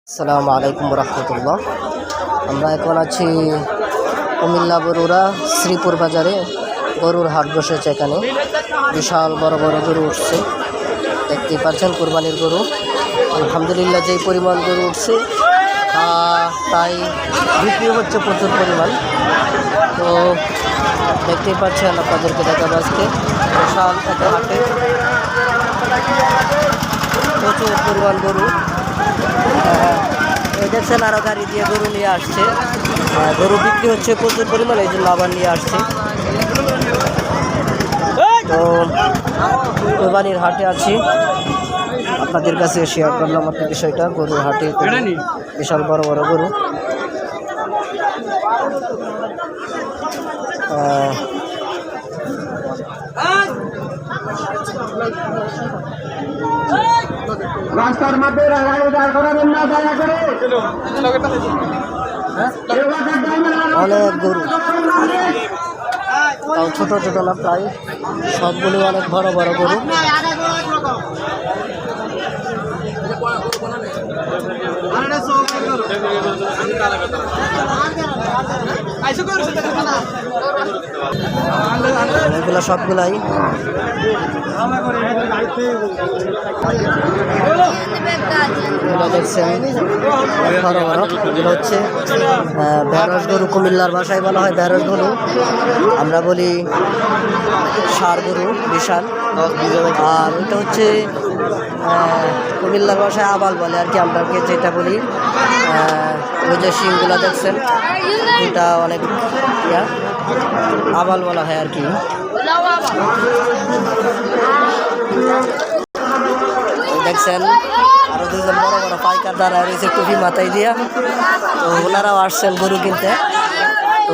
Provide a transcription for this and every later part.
আসসালামু আলাইকুম রহমতুল্লাহ। আমরা এখন আছি কুমিল্লা বরুড়া শ্রীপুর বাজারে। গরুর হাট বসেছে এখানে, বিশাল বড় বড় গরু উঠছে, দেখতেই পাচ্ছেন কোরবানির গরু। আলহামদুলিল্লাহ, যেই পরিমাণ গরু উঠছে তাই বিক্রি হচ্ছে প্রচুর পরিমাণ। তো দেখতেই পাচ্ছেন, আপনাদেরকে দেখাবো আজকে বিশাল একটা হাটে প্রচুর পরিমাণ গরু। দেখছেন আরও গাড়ি দিয়ে গরু নিয়ে আসছে, গরু বিক্রি হচ্ছে প্রচুর পরিমাণে, এই জন্য আবার নিয়ে আসছে। তো কোরবানির হাটে আছি, আপনাদের কাছে শেয়ার করলাম আপনার বিষয়টা। গরুর হাটে বিশাল বড় বড় গরু। রাস্তার মধ্যে গাড়ি দাঁড় করাবেন না, দয়া করে। অনেক গরু, তাও ছোট ছোট না, প্রায় সবগুলো অনেক বড় বড় গরু। এগুলো সবগুলাই দেখছেন বড় বড়। এগুলো হচ্ছে বেরস গরু, কুমিল্লার ভাষায় বলা হয় বেরস গরু, আমরা বলি ষাঁড় গরু, বিশাল। আর ওইটা হচ্ছে কুমিল্লার ভাষায় আবাল বলে আর কি, আমরা যেটা বলি। ওই যে শিংগুলা দেখছেন, এটা অনেক আবাল বলা হয় আর কি। দেখছেন আরো দুজন বড় বড় পাইকার দ্বারা রয়েছে টুপি মাথায় দিয়া, তো ওনারাও আসছেন গরু কিনতে। তো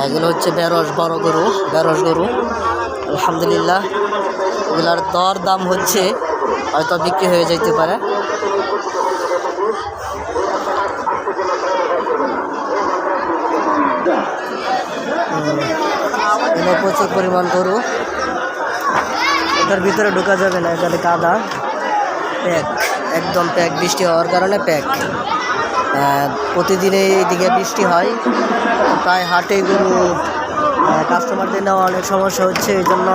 এগুলো হচ্ছে বেরস বড় গরু, বেরস গরু। আলহামদুলিল্লাহ, এগুলার দর দাম হচ্ছে হয়তো বিক্রি হয়ে যেতে পারে। এখানে প্রচুর পরিমাণ গরু, এটার ভিতরে ঢোকা যাবে না, এখানে কাদা, প্যাক, একদম প্যাক, বৃষ্টি হওয়ার কারণে প্যাক। প্রতিদিনে এইদিকে বৃষ্টি হয়, প্রায় হাটে গরু কাস্টমারদের নেওয়া অনেক সমস্যা হচ্ছে। এই জন্য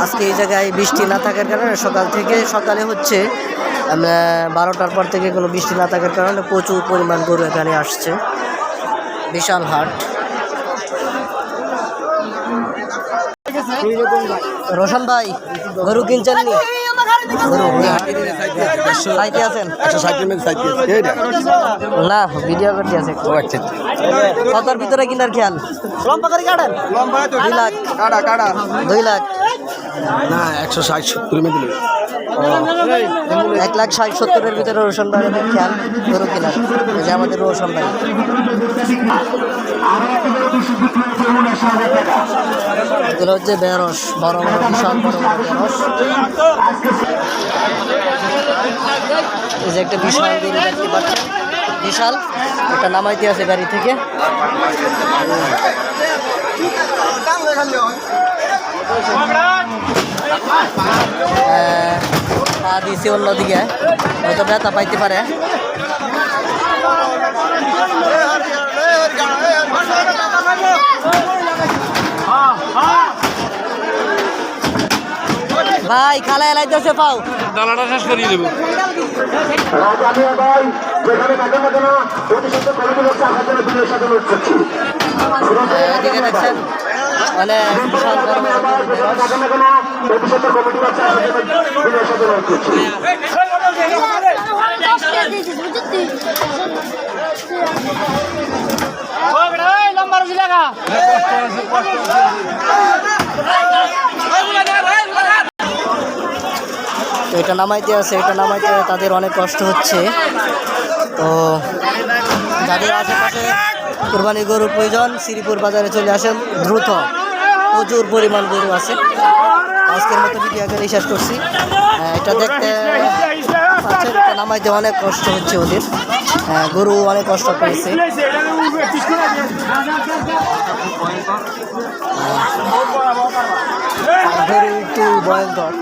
আজকে এই জায়গায় বৃষ্টি না থাকার কারণে সকালে হচ্ছে 12টার পর থেকে কোনো বৃষ্টি না থাকার কারণে প্রচুর পরিমাণ গরু এখানে আসছে। বিশাল হাট। রোশন ভাই, গরু কিনছেন নি? না, ভিডিও করতে আছে। কতর ভিতরে কিনার খেয়াল? 2 লাখ, 2 লাখ না, 160-70 1,60,70,000 ভিতরে রোশন ভাইয়ের খেয়াল গরু কেনার। এই যে আমাদের রোশন ভাই। এগুলো হচ্ছে বেরস, বড় বড় বিশাল বড় বড় বেরস। এই যে একটা বিশাল গরু দেখতে পাচ্ছেন, বিশাল, এটা নামাইতে আছে গাড়ি থেকে। পা দিয়েছে অন্যদিকে, হয়তো ব্যথা পাইতে পারে। ভাই খালা এলাইতেছে, পাও ডালাটা শেষ করিয়ে দেবো। এদিকে দেখছেন অনেক বিশাল বড় বড় তো এটা নামাইতে আছে, এটা নামাইতে তাদের অনেক কষ্ট হচ্ছে। তো যাদের আশেপাশে কুরবানি গরুর প্রয়োজন, শ্রীপুর বাজারে চলে আসেন দ্রুত, প্রচুর পরিমাণ গরু আছে। আজকের মতো ভিডিও এখানেই শেষ করছি। এটা দেখতে পাচ্ছেন এটা নামাইতে অনেক কষ্ট হচ্ছে ওদের, গরু অনেক কষ্ট পেয়েছে। গরু একটু ভয়ঙ্কর।